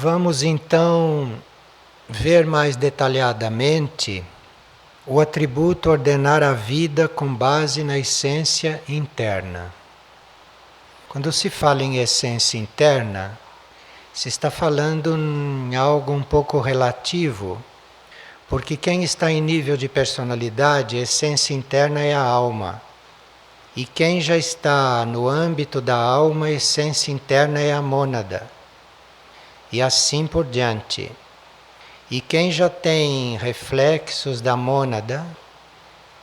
Vamos então ver mais detalhadamente o atributo ordenar a vida com base na essência interna. Quando se fala em essência interna, se está falando em algo um pouco relativo, porque quem está em nível de personalidade, a essência interna é a alma. E quem já está no âmbito da alma, a essência interna é a mônada. E assim por diante. E quem já tem reflexos da mônada,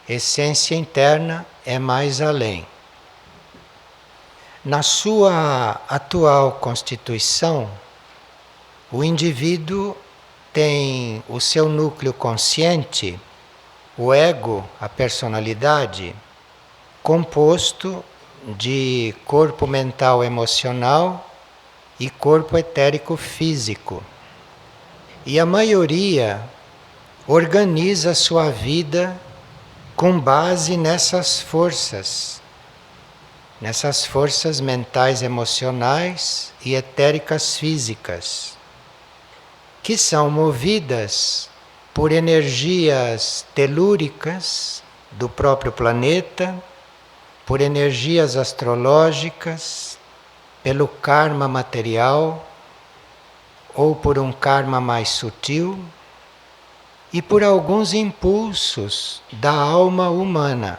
essência interna é mais além. Na sua atual constituição, o indivíduo tem o seu núcleo consciente, o ego, a personalidade, composto de corpo mental emocional e corpo etérico físico. E a maioria organiza a sua vida com base nessas forças mentais emocionais e etéricas físicas, que são movidas por energias telúricas do próprio planeta, por energias astrológicas, pelo karma material, ou por um karma mais sutil, e por alguns impulsos da alma humana.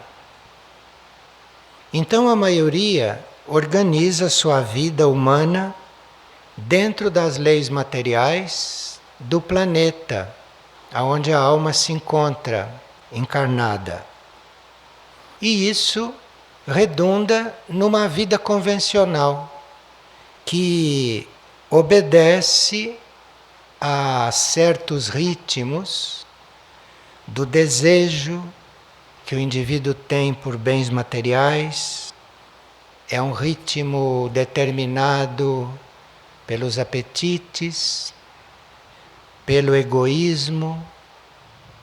Então a maioria organiza sua vida humana dentro das leis materiais do planeta, onde a alma se encontra encarnada. E isso redunda numa vida convencional, que obedece a certos ritmos do desejo que o indivíduo tem por bens materiais. É um ritmo determinado pelos apetites, pelo egoísmo,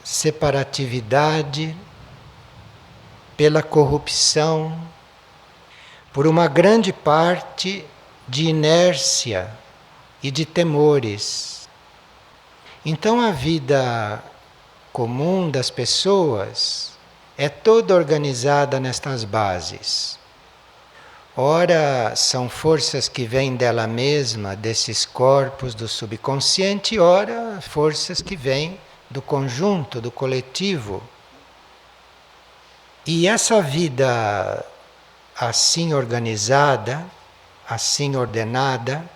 separatividade, pela corrupção, por uma grande parte de inércia e de temores. Então a vida comum das pessoas é toda organizada nestas bases. Ora, são forças que vêm dela mesma, desses corpos do subconsciente, ora, forças que vêm do conjunto, do coletivo. E essa vida assim organizada, assim ordenada,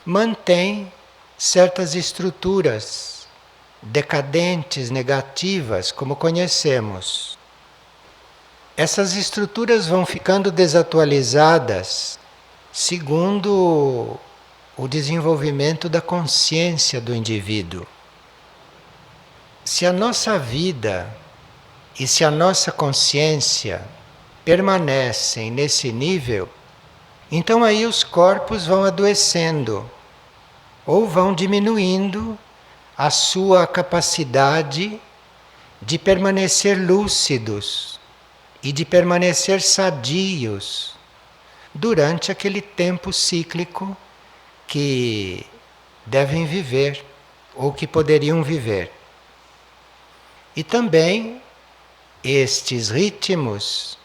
mantém certas estruturas decadentes, negativas, como conhecemos. Essas estruturas vão ficando desatualizadas segundo o desenvolvimento da consciência do indivíduo. Se a nossa vida e se a nossa consciência permanecem nesse nível, então aí os corpos vão adoecendo ou vão diminuindo a sua capacidade de permanecer lúcidos e de permanecer sadios durante aquele tempo cíclico que devem viver ou que poderiam viver. E também estes ritmos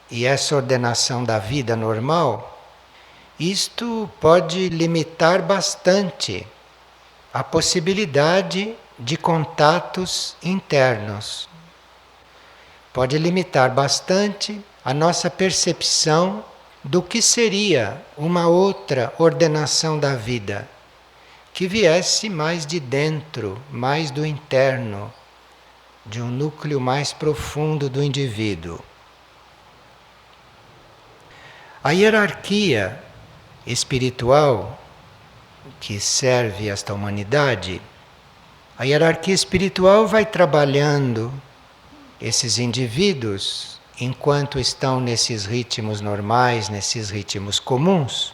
e essa ordenação da vida normal, isto pode limitar bastante a possibilidade de contatos internos. Pode limitar bastante a nossa percepção do que seria uma outra ordenação da vida, que viesse mais de dentro, mais do interno, de um núcleo mais profundo do indivíduo. A hierarquia espiritual que serve esta humanidade, a hierarquia espiritual vai trabalhando esses indivíduos enquanto estão nesses ritmos normais, nesses ritmos comuns.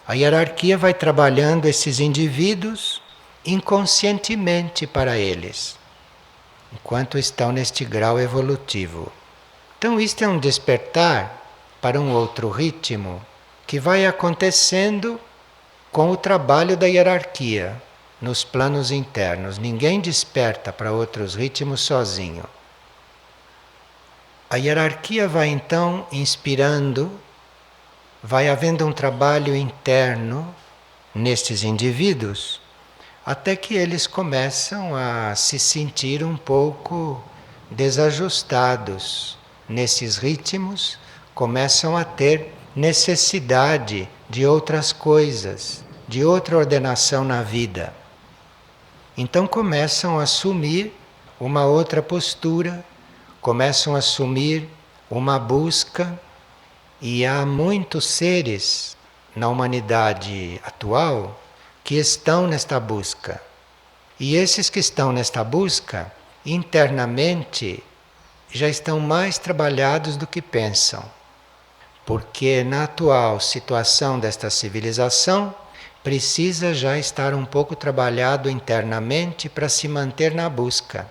A hierarquia vai trabalhando esses indivíduos inconscientemente para eles, enquanto estão neste grau evolutivo. Então isto é um despertar para um outro ritmo que vai acontecendo com o trabalho da hierarquia. nos planos internos. Ninguém desperta para outros ritmos sozinho. A hierarquia vai então inspirando, vai havendo um trabalho interno nestes indivíduos, até que eles começam a se sentir um pouco desajustados nesses ritmos, começam a ter necessidade de outras coisas, de outra ordenação na vida. Então começam a assumir uma outra postura, começam a assumir uma busca, e há muitos seres na humanidade atual que estão nesta busca. E esses que estão nesta busca, internamente, já estão mais trabalhados do que pensam. Porque na atual situação desta civilização, precisa já estar um pouco trabalhado internamente para se manter na busca.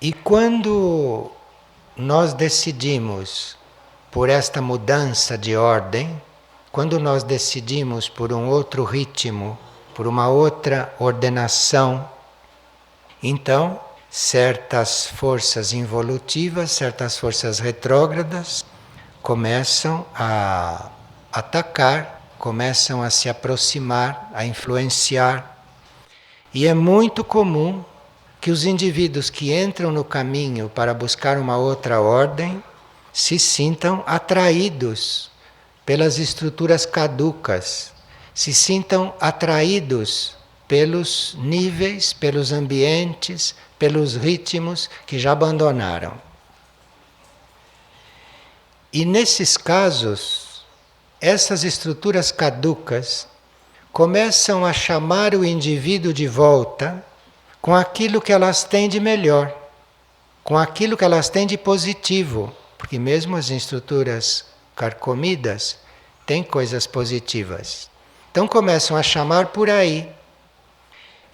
E quando nós decidimos por esta mudança de ordem, quando nós decidimos por um outro ritmo, por uma outra ordenação, então certas forças involutivas, certas forças retrógradas começam a atacar, começam a se aproximar, a influenciar. E é muito comum que os indivíduos que entram no caminho para buscar uma outra ordem se sintam atraídos pelas estruturas caducas, se sintam atraídos pelos níveis, pelos ambientes, pelos ritmos que já abandonaram. E nesses casos, essas estruturas caducas começam a chamar o indivíduo de volta com aquilo que elas têm de melhor, com aquilo que elas têm de positivo, porque mesmo as estruturas carcomidas têm coisas positivas. Então começam a chamar por aí.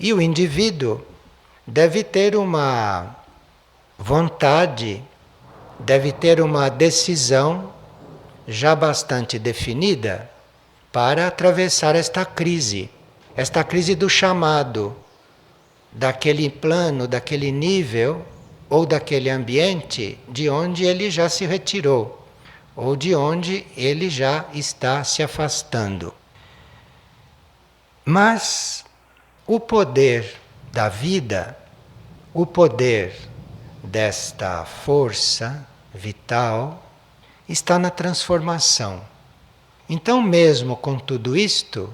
E o indivíduo deve ter uma vontade, deve ter uma decisão já bastante definida para atravessar esta crise do chamado, daquele plano, daquele nível ou daquele ambiente de onde ele já se retirou ou de onde ele já está se afastando. Mas o poder da vida, o poder desta força vital está na transformação. Então, mesmo com tudo isto,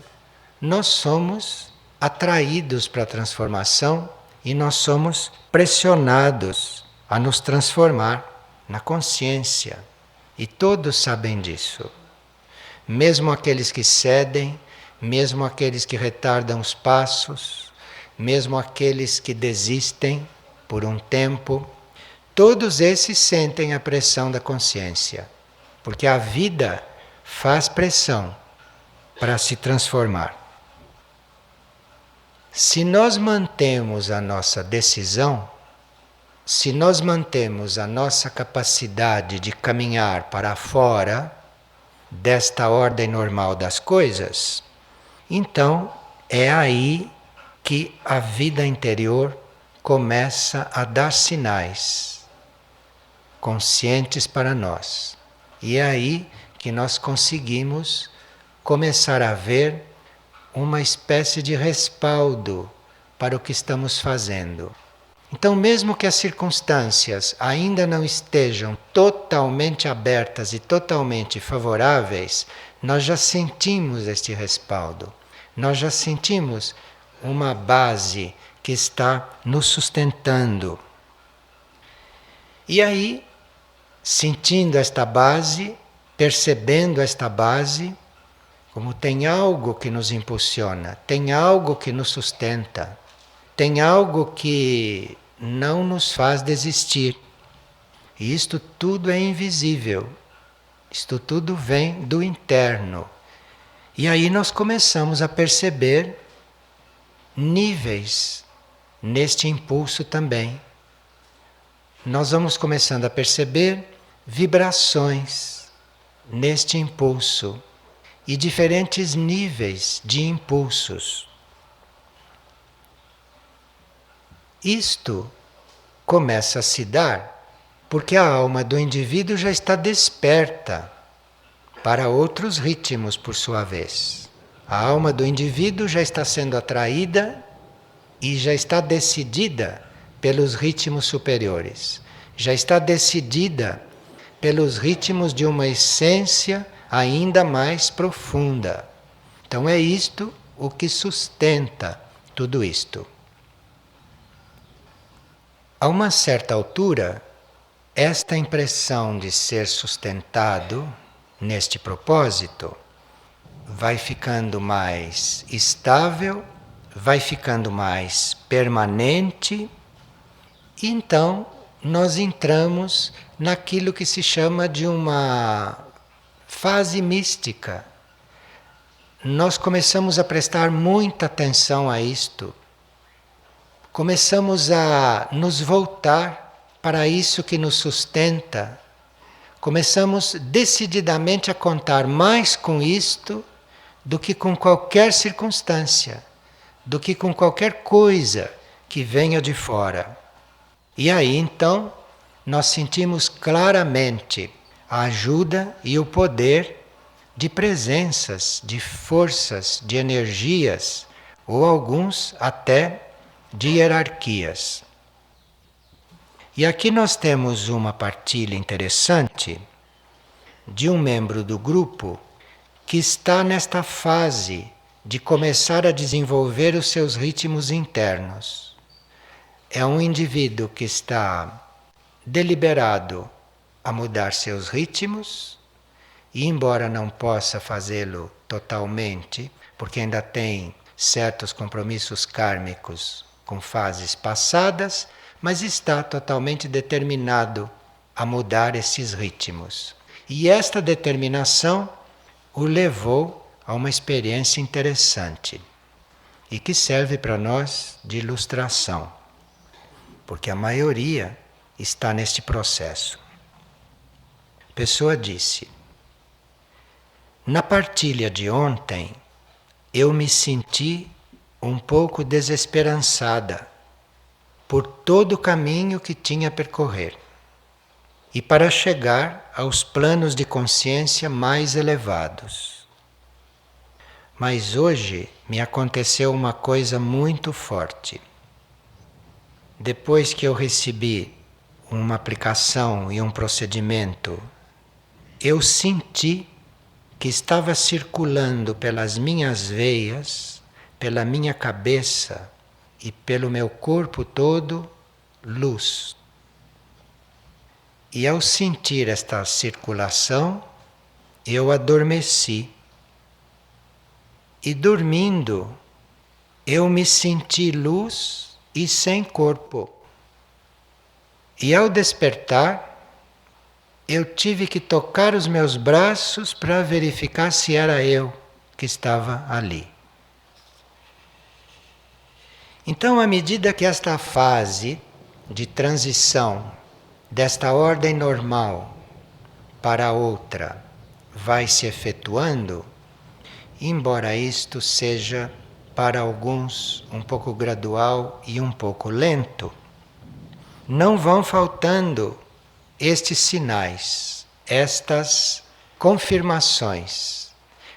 nós somos atraídos para a transformação e nós somos pressionados a nos transformar na consciência. E todos sabem disso. Mesmo aqueles que cedem, mesmo aqueles que retardam os passos, mesmo aqueles que desistem por um tempo, todos esses sentem a pressão da consciência. Porque a vida faz pressão para se transformar. Se nós mantemos a nossa decisão, se nós mantemos a nossa capacidade de caminhar para fora desta ordem normal das coisas, então é aí que a vida interior começa a dar sinais conscientes para nós. E é aí que nós conseguimos começar a ver uma espécie de respaldo para o que estamos fazendo. Então, mesmo que as circunstâncias ainda não estejam totalmente abertas e totalmente favoráveis, nós já sentimos este respaldo. Nós já sentimos uma base que está nos sustentando. E aí, sentindo esta base, percebendo esta base, como tem algo que nos impulsiona, tem algo que nos sustenta, tem algo que não nos faz desistir. E isto tudo é invisível, isto tudo vem do interno. E aí nós começamos a perceber níveis neste impulso também. Nós vamos começando a perceber vibrações neste impulso. e diferentes níveis de impulsos. Isto começa a se dar porque a alma do indivíduo já está desperta para outros ritmos, por sua vez. A alma do indivíduo já está sendo atraída e já está decidida pelos ritmos superiores. Já está decidida pelos ritmos de uma essência ainda mais profunda. Então é isto o que sustenta tudo isto. A uma certa altura, esta impressão de ser sustentado neste propósito vai ficando mais estável, vai ficando mais permanente, e então nós entramos naquilo que se chama de uma fase mística. Nós começamos a prestar muita atenção a isto. Começamos a nos voltar para isso que nos sustenta. Começamos decididamente a contar mais com isto do que com qualquer circunstância, do que com qualquer coisa que venha de fora. E aí então nós sentimos claramente a ajuda e o poder de presenças, de forças, de energias, ou alguns até de hierarquias. E aqui nós temos uma partilha interessante de um membro do grupo que está nesta fase de começar a desenvolver os seus ritmos internos. É um indivíduo que está deliberado a mudar seus ritmos, e embora não possa fazê-lo totalmente, porque ainda tem certos compromissos kármicos com fases passadas, mas está totalmente determinado a mudar esses ritmos. E esta determinação o levou a uma experiência interessante e que serve para nós de ilustração, porque a maioria está neste processo. A pessoa disse: na partilha de ontem, eu me senti um pouco desesperançada por todo o caminho que tinha a percorrer e para chegar aos planos de consciência mais elevados. Mas hoje me aconteceu uma coisa muito forte. Depois que eu recebi uma aplicação e um procedimento, eu senti que estava circulando pelas minhas veias, pela minha cabeça e pelo meu corpo todo, luz. E ao sentir esta circulação, eu adormeci. E dormindo, eu me senti luz e sem corpo. E ao despertar, eu tive que tocar os meus braços para verificar se era eu que estava ali. Então, à medida que esta fase de transição desta ordem normal para outra vai se efetuando, embora isto seja para alguns um pouco gradual e um pouco lento, não vão faltando estes sinais, estas confirmações,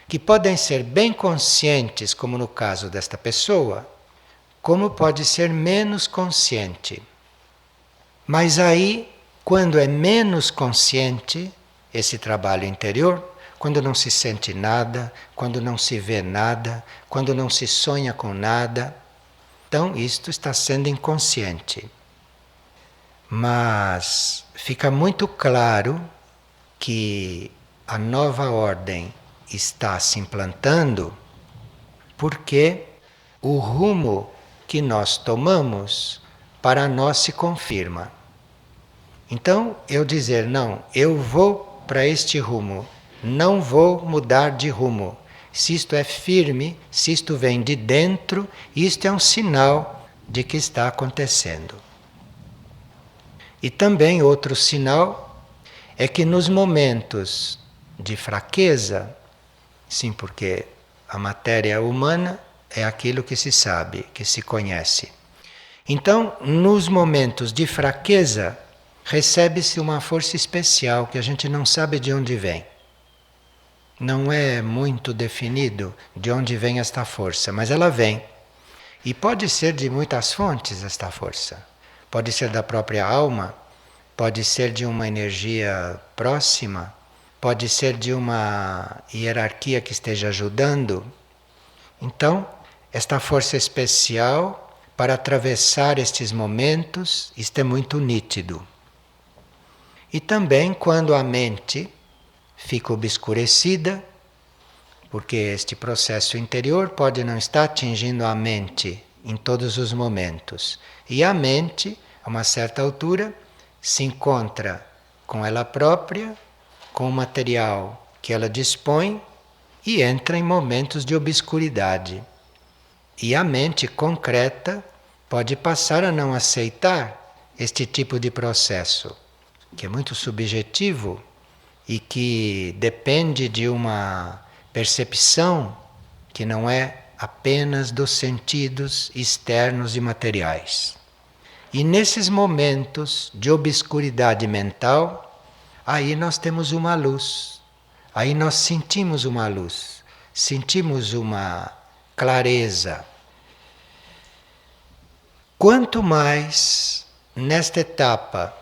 que podem ser bem conscientes, como no caso desta pessoa, como pode ser menos consciente. Mas aí, quando é menos consciente esse trabalho interior, quando não se sente nada, quando não se vê nada, quando não se sonha com nada, então isto está sendo inconsciente. Mas fica muito claro que a nova ordem está se implantando porque o rumo que nós tomamos para nós se confirma. Então, eu dizer, não, eu vou para este rumo, não vou mudar de rumo. Se isto é firme, se isto vem de dentro, isto é um sinal de que está acontecendo. E também outro sinal é que nos momentos de fraqueza, Sim, porque a matéria humana é aquilo que se sabe, que se conhece. Então, nos momentos de fraqueza, recebe-se uma força especial que a gente não sabe de onde vem. Não é muito definido de onde vem esta força, mas ela vem. E pode ser de muitas fontes esta força. Pode ser da própria alma, pode ser de uma energia próxima, pode ser de uma hierarquia que esteja ajudando. Então, esta força especial para atravessar estes momentos, isto é muito nítido. E também quando a mente fica obscurecida, porque este processo interior pode não estar atingindo a mente em todos os momentos. E a mente, a uma certa altura, se encontra com ela própria, com o material que ela dispõe e entra em momentos de obscuridade. E a mente concreta pode passar a não aceitar este tipo de processo, que é muito subjetivo e que depende de uma percepção que não é apenas dos sentidos externos e materiais. E nesses momentos de obscuridade mental, aí nós temos uma luz, aí nós sentimos uma luz, sentimos uma clareza. Quanto mais nesta etapa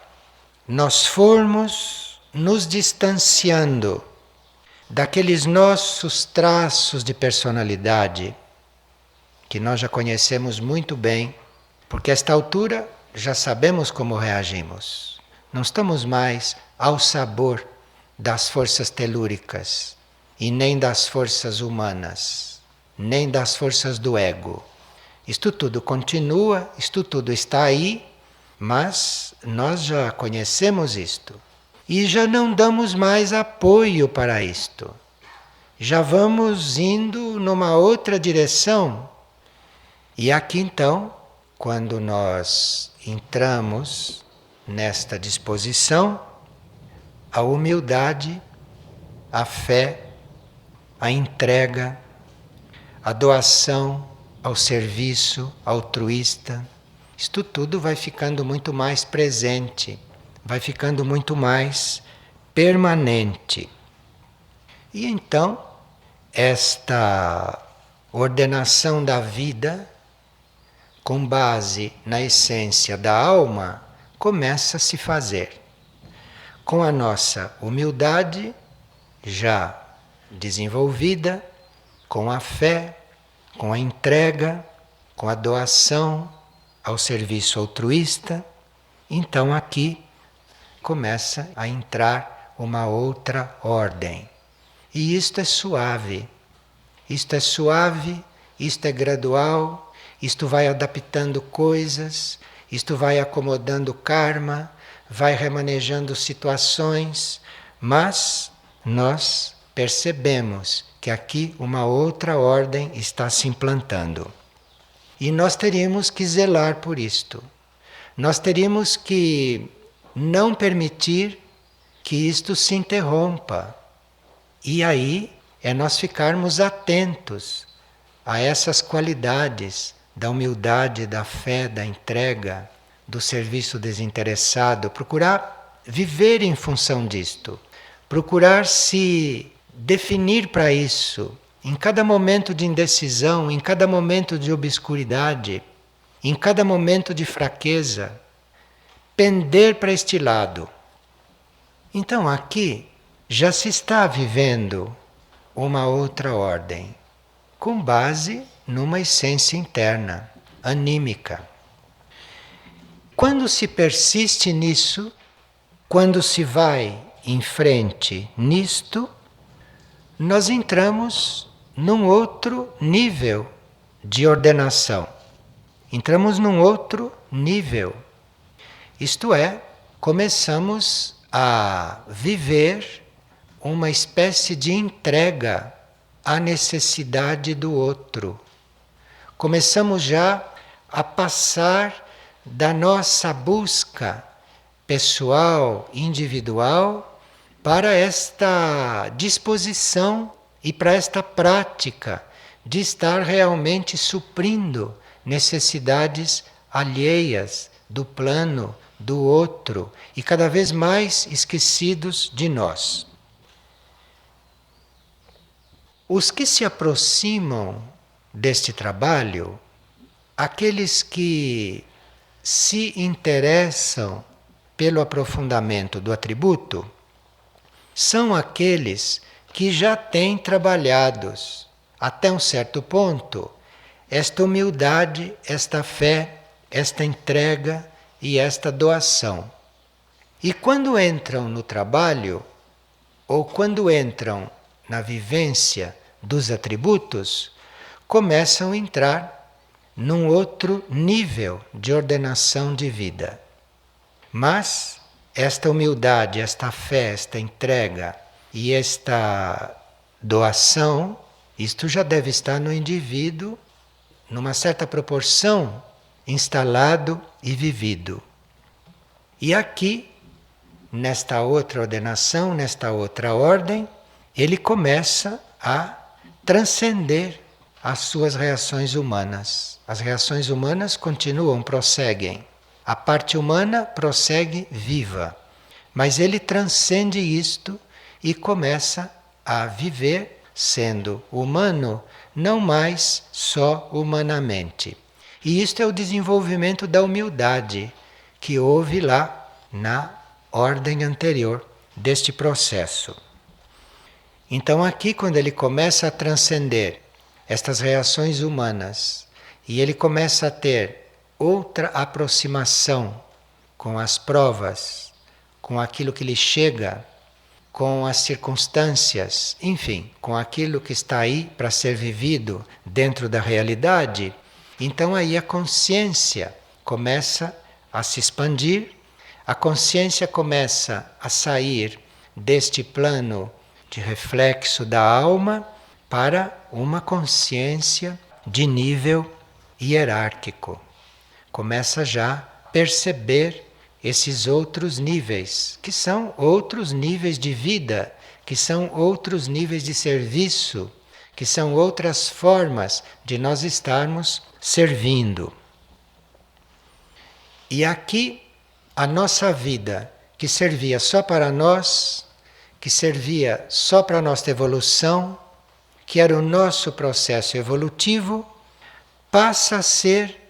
nós formos nos distanciando daqueles nossos traços de personalidade, que nós já conhecemos muito bem, porque a esta altura já sabemos como reagimos. Não estamos mais ao sabor das forças telúricas, e nem das forças humanas, nem das forças do ego. Isto tudo continua, isto tudo está aí, mas nós já conhecemos isto. E já não damos mais apoio para isto. Já vamos indo numa outra direção. E aqui então, quando nós entramos nesta disposição, a humildade, a fé, a entrega, a doação ao serviço altruísta, isto tudo vai ficando muito mais presente, vai ficando muito mais permanente. E então, esta ordenação da vida, com base na essência da alma, começa a se fazer. Com a nossa humildade já desenvolvida, com a fé, com a entrega, com a doação ao serviço altruísta, então aqui começa a entrar uma outra ordem. E isto é suave, isto é gradual, isto vai adaptando coisas, isto vai acomodando karma, vai remanejando situações, mas nós percebemos que aqui uma outra ordem está se implantando. E nós teríamos que zelar por isto. Nós teríamos que não permitir que isto se interrompa. E aí é nós ficarmos atentos a essas qualidades da humildade, da fé, da entrega, do serviço desinteressado, procurar viver em função disto, procurar se definir para isso, em cada momento de indecisão, em cada momento de obscuridade, em cada momento de fraqueza, pender para este lado. Então aqui já se está vivendo uma outra ordem, com base numa essência interna, anímica. Quando se persiste nisso, quando se vai em frente nisto, nós entramos num outro nível de ordenação. Entramos num outro nível. Isto é, começamos a viver uma espécie de entrega à necessidade do outro. Começamos já a passar da nossa busca pessoal, individual, para esta disposição e para esta prática de estar realmente suprindo necessidades alheias do plano, do outro e cada vez mais esquecidos de nós. Os que se aproximam deste trabalho, aqueles que se interessam pelo aprofundamento do atributo, são aqueles que já têm trabalhados até um certo ponto esta humildade, esta fé, esta entrega e esta doação. E quando entram no trabalho, ou quando entram na vivência dos atributos, começam a entrar num outro nível de ordenação de vida. Mas esta humildade, esta fé, esta entrega e esta doação, isto já deve estar no indivíduo, numa certa proporção, instalado e vivido. E aqui, nesta outra ordenação, nesta outra ordem, ele começa a transcender as suas reações humanas. As reações humanas continuam, prosseguem. A parte humana prossegue viva. Mas ele transcende isto e começa a viver, sendo humano, não mais só humanamente. E isto é o desenvolvimento da humildade que houve lá na ordem anterior deste processo. Então, aqui, quando ele começa a transcender estas reações humanas e ele começa a ter outra aproximação com as provas, com aquilo que lhe chega, com as circunstâncias, enfim, com aquilo que está aí para ser vivido dentro da realidade, então aí a consciência começa a se expandir, a consciência começa a sair deste plano de reflexo da alma para uma consciência de nível hierárquico. Começa já a perceber esses outros níveis, que são outros níveis de vida, que são outros níveis de serviço, que são outras formas de nós estarmos servindo. E aqui a nossa vida, que servia só para nós, que servia só para a nossa evolução, que era o nosso processo evolutivo, passa a ser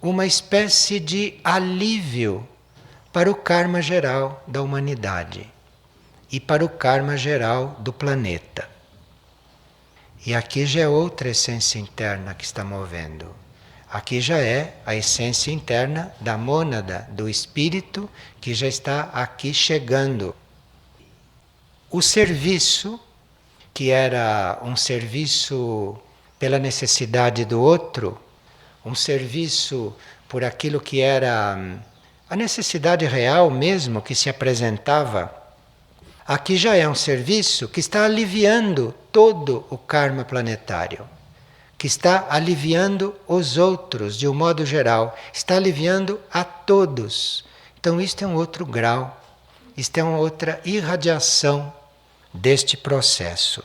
uma espécie de alívio para o karma geral da humanidade e para o karma geral do planeta. E aqui já é outra essência interna que está movendo. Aqui já é a essência interna da mônada, do espírito, que já está aqui chegando. O serviço, que era um serviço pela necessidade do outro, um serviço por aquilo que era a necessidade real mesmo que se apresentava, aqui já é um serviço que está aliviando todo o karma planetário, que está aliviando os outros de um modo geral, está aliviando a todos. Então isto é um outro grau, isto é uma outra irradiação deste processo.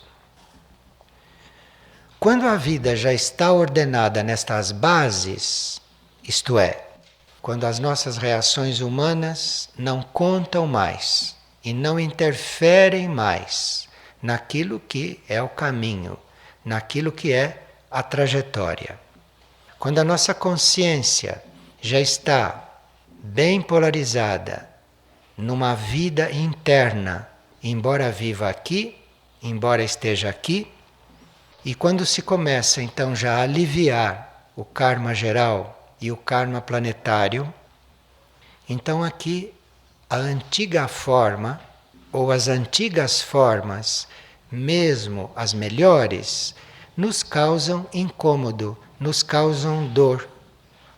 Quando a vida já está ordenada nestas bases, isto é, quando as nossas reações humanas não contam mais e não interferem mais naquilo que é o caminho, naquilo que é a trajetória. Quando a nossa consciência já está bem polarizada numa vida interna, embora viva aqui, embora esteja aqui, e quando se começa então já a aliviar o karma geral e o karma planetário, então aqui a antiga forma, ou as antigas formas, mesmo as melhores, nos causam incômodo, nos causam dor.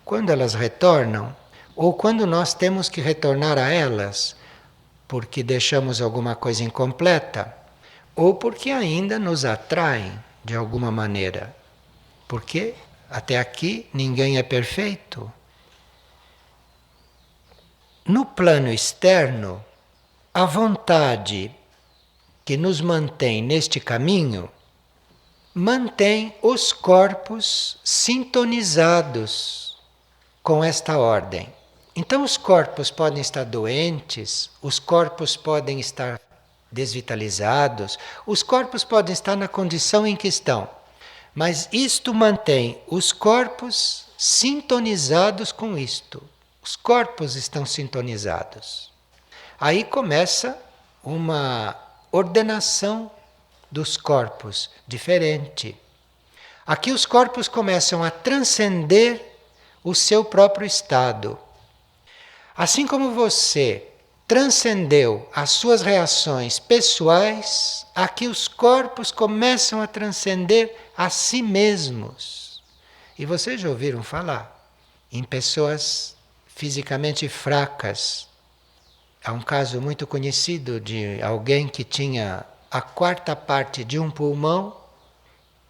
Quando elas retornam, ou quando nós temos que retornar a elas, porque deixamos alguma coisa incompleta, ou porque ainda nos atraem de alguma maneira. Porque até aqui ninguém é perfeito. No plano externo, a vontade que nos mantém neste caminho mantém os corpos sintonizados com esta ordem. Então, os corpos podem estar doentes, os corpos podem estar desvitalizados, os corpos podem estar na condição em que estão, mas isto mantém os corpos sintonizados com isto. Os corpos estão sintonizados. Aí começa uma ordenação dos corpos diferente. Aqui os corpos começam a transcender o seu próprio estado. Assim como você transcendeu as suas reações pessoais, aqui os corpos começam a transcender a si mesmos. E vocês já ouviram falar em pessoas fisicamente fracas. Há um caso muito conhecido de alguém que tinha a quarta parte de um pulmão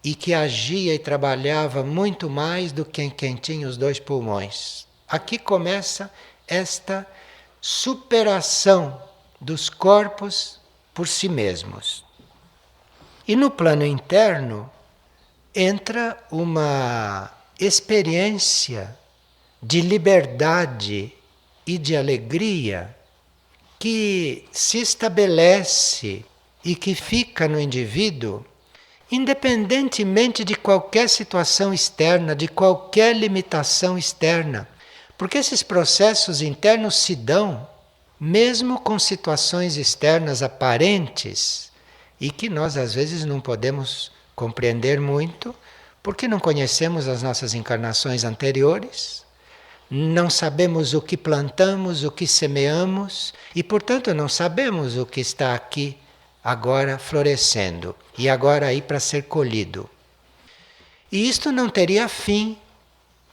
e que agia e trabalhava muito mais do que quem tinha os 2 pulmões. Aqui começa esta superação dos corpos por si mesmos. E no plano interno entra uma experiência de liberdade e de alegria que se estabelece e que fica no indivíduo independentemente de qualquer situação externa, de qualquer limitação externa. Porque esses processos internos se dão mesmo com situações externas aparentes e que nós às vezes não podemos compreender muito, porque não conhecemos as nossas encarnações anteriores, não sabemos o que plantamos, o que semeamos e, portanto, não sabemos o que está aqui agora florescendo e agora aí para ser colhido. E isto não teria fim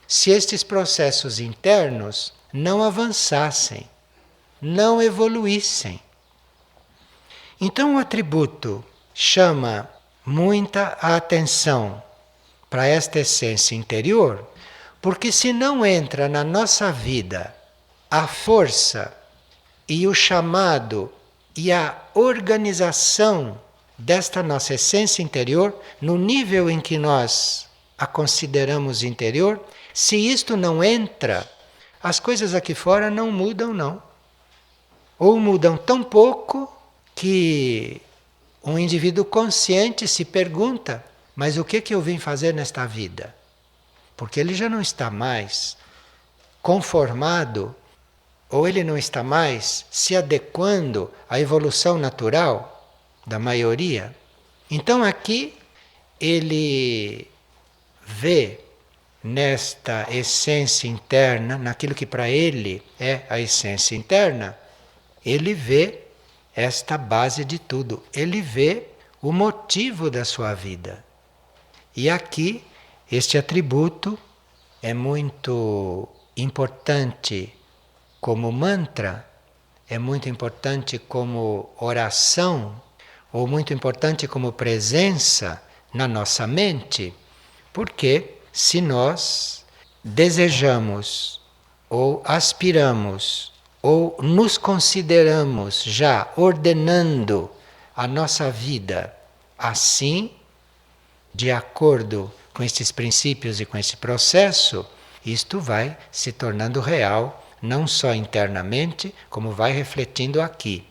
se estes processos internos não avançassem, não evoluíssem. Então o atributo chama muita atenção para esta essência interior, porque se não entra na nossa vida a força e o chamado e a organização desta nossa essência interior, no nível em que nós a consideramos interior, se isto não entra, as coisas aqui fora não mudam, não. Ou mudam tão pouco que um indivíduo consciente se pergunta: mas o que eu vim fazer nesta vida? Porque ele já não está mais conformado, ou ele não está mais se adequando à evolução natural da maioria. Então aqui ele vê nesta essência interna, naquilo que para ele é a essência interna, ele vê esta base de tudo, ele vê o motivo da sua vida. E aqui este atributo é muito importante como mantra, é muito importante como oração, ou muito importante como presença na nossa mente, porque se nós desejamos ou aspiramos ou nos consideramos já ordenando a nossa vida assim, de acordo com estes princípios e com esse processo, isto vai se tornando real, não só internamente, como vai refletindo aqui.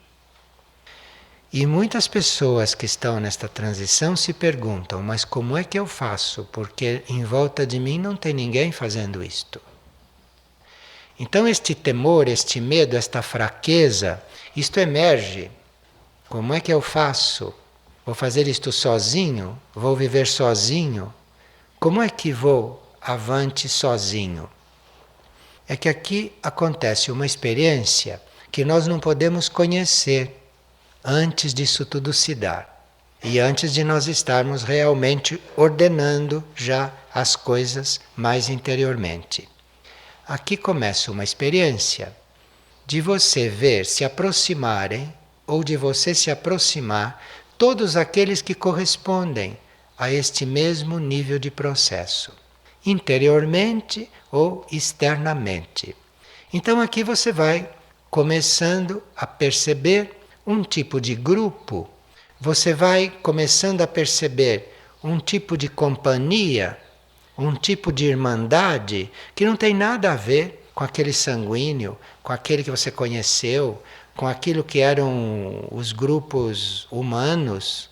E muitas pessoas que estão nesta transição se perguntam: mas como é que eu faço? Porque em volta de mim não tem ninguém fazendo isto. Então este temor, este medo, esta fraqueza, isto emerge. Como é que eu faço? Vou fazer isto sozinho? Vou viver sozinho? Como é que vou avante sozinho? É que aqui acontece uma experiência que nós não podemos conhecer antes disso tudo se dar. E antes de nós estarmos realmente ordenando já as coisas mais interiormente. Aqui começa uma experiência de você ver se aproximarem, ou de você se aproximar, todos aqueles que correspondem a este mesmo nível de processo, interiormente ou externamente. Então aqui você vai começando a perceber um tipo de grupo, você vai começando a perceber um tipo de companhia, um tipo de irmandade que não tem nada a ver com aquele sanguíneo, com aquele que você conheceu, com aquilo que eram os grupos humanos.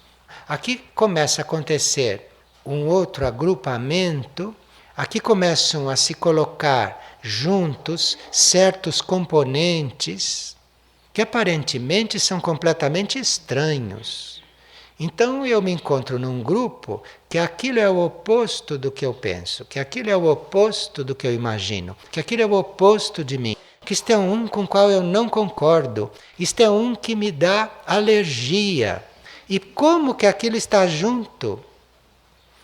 Aqui começa a acontecer um outro agrupamento, aqui começam a se colocar juntos certos componentes que aparentemente são completamente estranhos. Então eu me encontro num grupo que aquilo é o oposto do que eu penso, que aquilo é o oposto do que eu imagino, que aquilo é o oposto de mim, que isto é um com o qual eu não concordo, isto é um que me dá alergia. E como que aquilo está junto?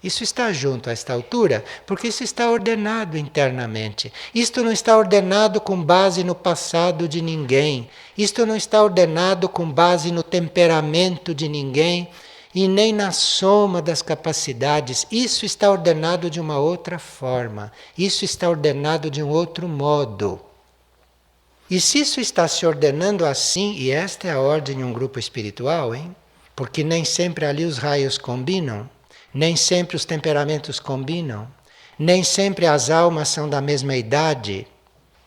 Isso está junto a esta altura porque isso está ordenado internamente. Isto não está ordenado com base no passado de ninguém. Isto não está ordenado com base no temperamento de ninguém e nem na soma das capacidades. Isso está ordenado de uma outra forma. Isso está ordenado de um outro modo. E se isso está se ordenando assim, e esta é a ordem de um grupo espiritual, hein? Porque nem sempre ali os raios combinam. Nem sempre os temperamentos combinam, nem sempre as almas são da mesma idade,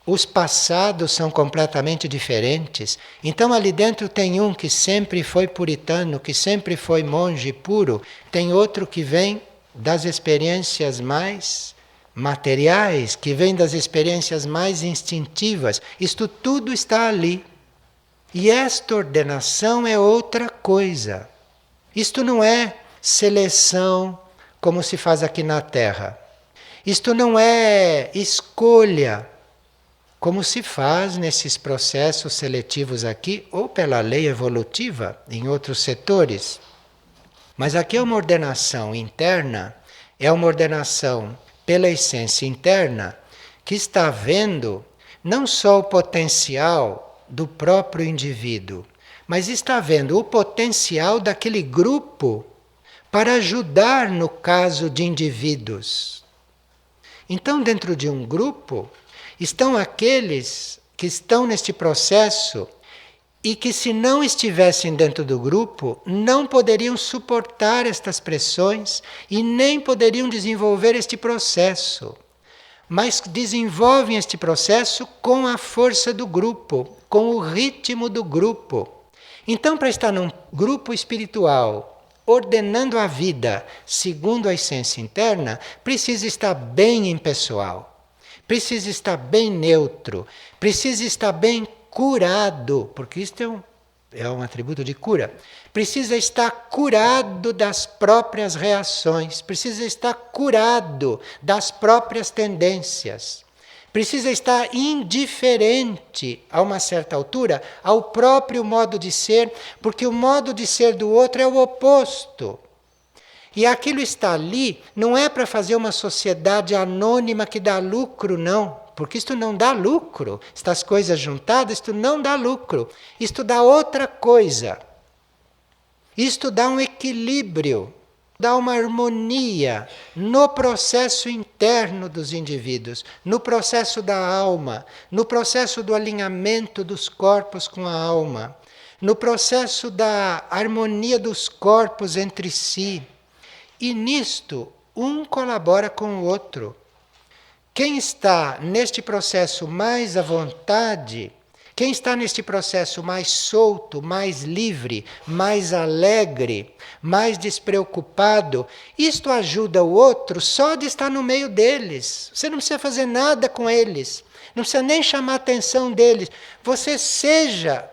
os passados são completamente diferentes. Então ali dentro tem um que sempre foi puritano, que sempre foi monge puro, tem outro que vem das experiências mais materiais, que vem das experiências mais instintivas. Isto tudo está ali. E esta ordenação é outra coisa. Isto não é seleção como se faz aqui na Terra. Isto não é escolha como se faz nesses processos seletivos aqui ou pela lei evolutiva em outros setores. Mas aqui é uma ordenação interna, é uma ordenação pela essência interna que está vendo não só o potencial do próprio indivíduo, mas está vendo o potencial daquele grupo para ajudar no caso de indivíduos. Então, dentro de um grupo, estão aqueles que estão neste processo e que, se não estivessem dentro do grupo, não poderiam suportar estas pressões e nem poderiam desenvolver este processo. Mas desenvolvem este processo com a força do grupo, com o ritmo do grupo. Então, para estar num grupo espiritual, ordenando a vida segundo a essência interna, precisa estar bem impessoal, precisa estar bem neutro, precisa estar bem curado, porque isto é um atributo de cura. Precisa estar curado das próprias reações, precisa estar curado das próprias tendências. Precisa estar indiferente, a uma certa altura, ao próprio modo de ser, porque o modo de ser do outro é o oposto. E aquilo está ali não é para fazer uma sociedade anônima que dá lucro, não. Porque isto não dá lucro. Estas coisas juntadas, isto não dá lucro. Isto dá outra coisa. Isto dá um equilíbrio. Dá uma harmonia no processo interno dos indivíduos, no processo da alma, no processo do alinhamento dos corpos com a alma, no processo da harmonia dos corpos entre si. E nisto, um colabora com o outro. Quem está neste processo mais à vontade, quem está neste processo mais solto, mais livre, mais alegre, mais despreocupado, isto ajuda o outro só de estar no meio deles. Você não precisa fazer nada com eles, não precisa nem chamar a atenção deles. Você seja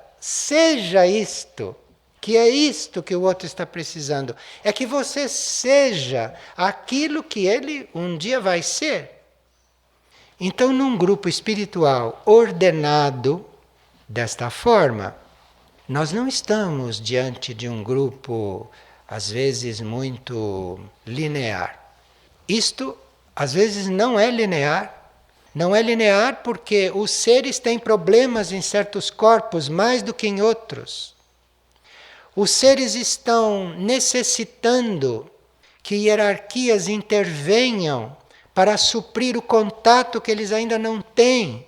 isto, que é isto que o outro está precisando. É que você seja aquilo que ele um dia vai ser. Então, num grupo espiritual ordenado desta forma, nós não estamos diante de um grupo, às vezes, muito linear. Isto, às vezes, não é linear. Não é linear porque os seres têm problemas em certos corpos mais do que em outros. Os seres estão necessitando que hierarquias intervenham para suprir o contato que eles ainda não têm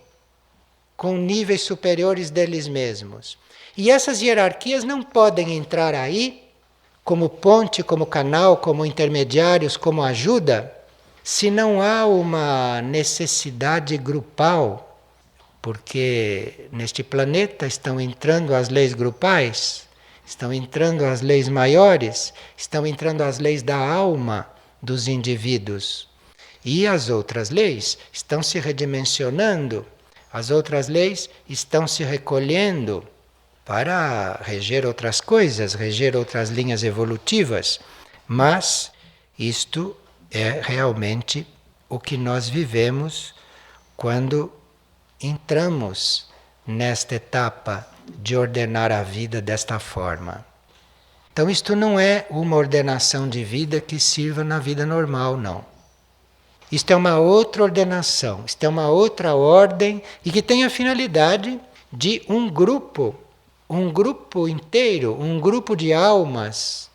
com níveis superiores deles mesmos. E essas hierarquias não podem entrar aí como ponte, como canal, como intermediários, como ajuda, se não há uma necessidade grupal, porque neste planeta estão entrando as leis grupais, estão entrando as leis maiores, estão entrando as leis da alma dos indivíduos. E as outras leis estão se redimensionando, as outras leis estão se recolhendo para reger outras coisas, reger outras linhas evolutivas. Mas isto é realmente o que nós vivemos quando entramos nesta etapa de ordenar a vida desta forma. Então, isto não é uma ordenação de vida que sirva na vida normal, não. Isto é uma outra ordenação, isto é uma outra ordem e que tem a finalidade de um grupo inteiro, um grupo de almas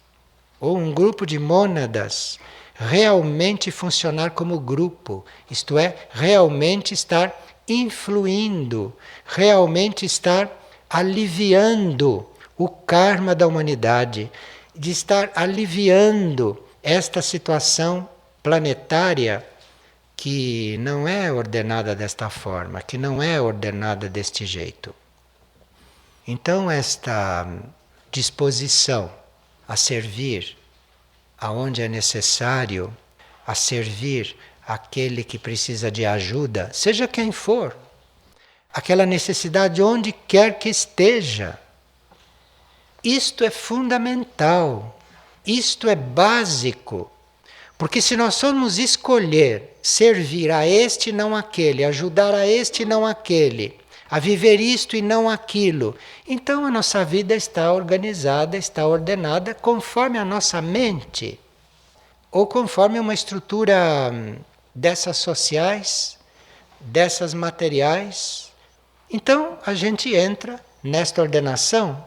ou um grupo de mônadas realmente funcionar como grupo, isto é, realmente estar influindo, realmente estar aliviando o karma da humanidade, de estar aliviando esta situação planetária que não é ordenada desta forma, que não é ordenada deste jeito. Então, esta disposição a servir aonde é necessário, a servir aquele que precisa de ajuda, seja quem for, aquela necessidade onde quer que esteja. Isto é fundamental, isto é básico, porque se nós formos escolher servir a este e não aquele, ajudar a este e não aquele, a viver isto e não aquilo, então a nossa vida está organizada, está ordenada conforme a nossa mente, ou conforme uma estrutura dessas sociais, dessas materiais. Então a gente entra nesta ordenação,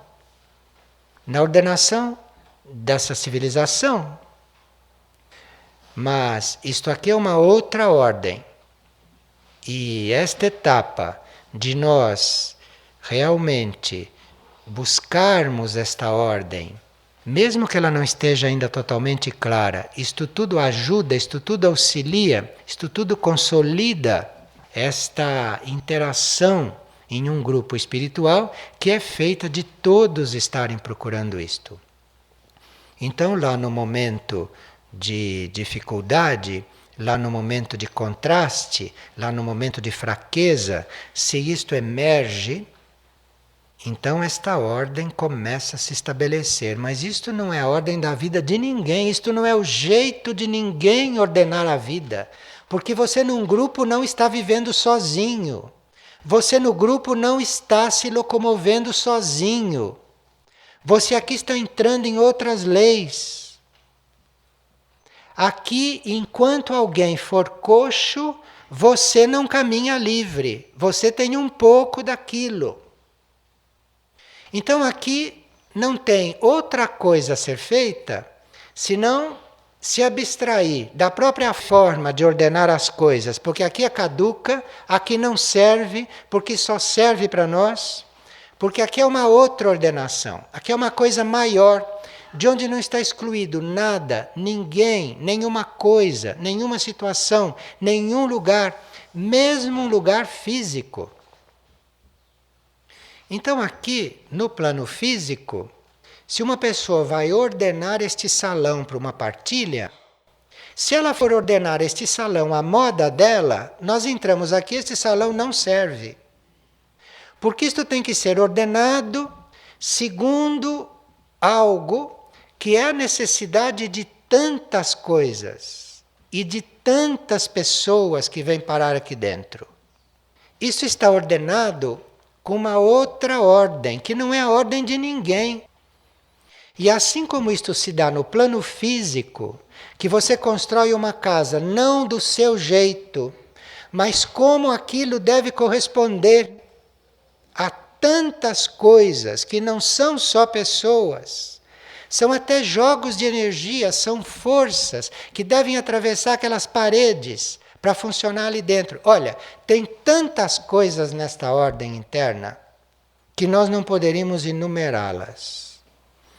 na ordenação dessa civilização. Mas isto aqui é uma outra ordem. E esta etapa de nós realmente buscarmos esta ordem, mesmo que ela não esteja ainda totalmente clara, isto tudo ajuda, isto tudo auxilia, isto tudo consolida esta interação em um grupo espiritual que é feita de todos estarem procurando isto. Então, lá no momento de dificuldade, lá no momento de contraste, lá no momento de fraqueza, se isto emerge, então esta ordem começa a se estabelecer. Mas isto não é a ordem da vida de ninguém, isto não é o jeito de ninguém ordenar a vida. Porque você num grupo não está vivendo sozinho. Você no grupo não está se locomovendo sozinho. Você aqui está entrando em outras leis. Aqui, enquanto alguém for coxo, você não caminha livre. Você tem um pouco daquilo. Então aqui não tem outra coisa a ser feita senão se abstrair da própria forma de ordenar as coisas, porque aqui é caduca, aqui não serve, porque só serve para nós, porque aqui é uma outra ordenação, aqui é uma coisa maior, de onde não está excluído nada, ninguém, nenhuma coisa, nenhuma situação, nenhum lugar, mesmo um lugar físico. Então aqui, no plano físico, se uma pessoa vai ordenar este salão para uma partilha, se ela for ordenar este salão à moda dela, nós entramos aqui, este salão não serve. Porque isto tem que ser ordenado segundo algo que é a necessidade de tantas coisas e de tantas pessoas que vêm parar aqui dentro. Isso está ordenado com uma outra ordem, que não é a ordem de ninguém. E assim como isto se dá no plano físico, que você constrói uma casa não do seu jeito, mas como aquilo deve corresponder a tantas coisas que não são só pessoas, são até jogos de energia, são forças que devem atravessar aquelas paredes para funcionar ali dentro. Olha, tem tantas coisas nesta ordem interna que nós não poderíamos enumerá-las.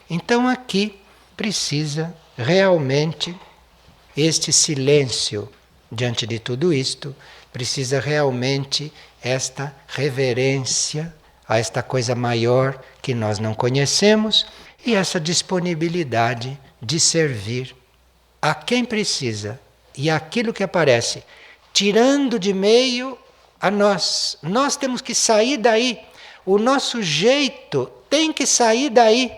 Então aqui precisa realmente este silêncio diante de tudo isto, precisa realmente esta reverência a esta coisa maior que nós não conhecemos e essa disponibilidade de servir a quem precisa e aquilo que aparece, tirando de meio a nós. Nós temos que sair daí. O nosso jeito tem que sair daí.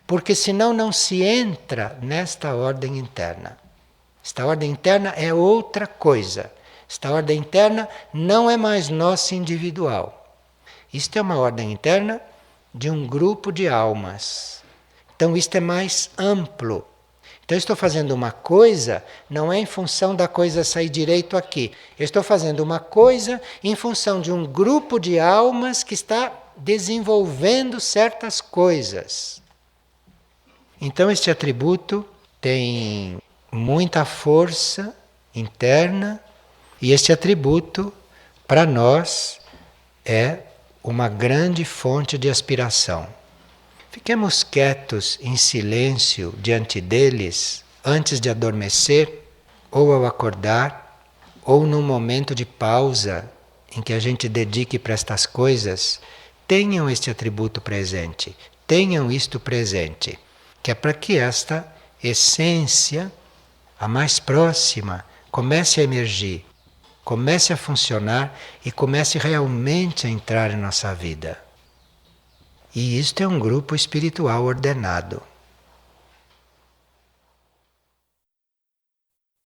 Porque senão não se entra nesta ordem interna. Esta ordem interna é outra coisa. Esta ordem interna não é mais nossa individual. Isto é uma ordem interna de um grupo de almas. Então isto é mais amplo. Então eu estou fazendo uma coisa, não é em função da coisa sair direito aqui. Eu estou fazendo uma coisa em função de um grupo de almas que está desenvolvendo certas coisas. Então este atributo tem muita força interna e este atributo, para nós, é uma grande fonte de aspiração. Fiquemos quietos em silêncio diante deles antes de adormecer, ou ao acordar, ou num momento de pausa em que a gente dedique para estas coisas. Tenham este atributo presente, tenham isto presente, que é para que esta essência, a mais próxima, comece a emergir, comece a funcionar e comece realmente a entrar em nossa vida. E isto é um grupo espiritual ordenado.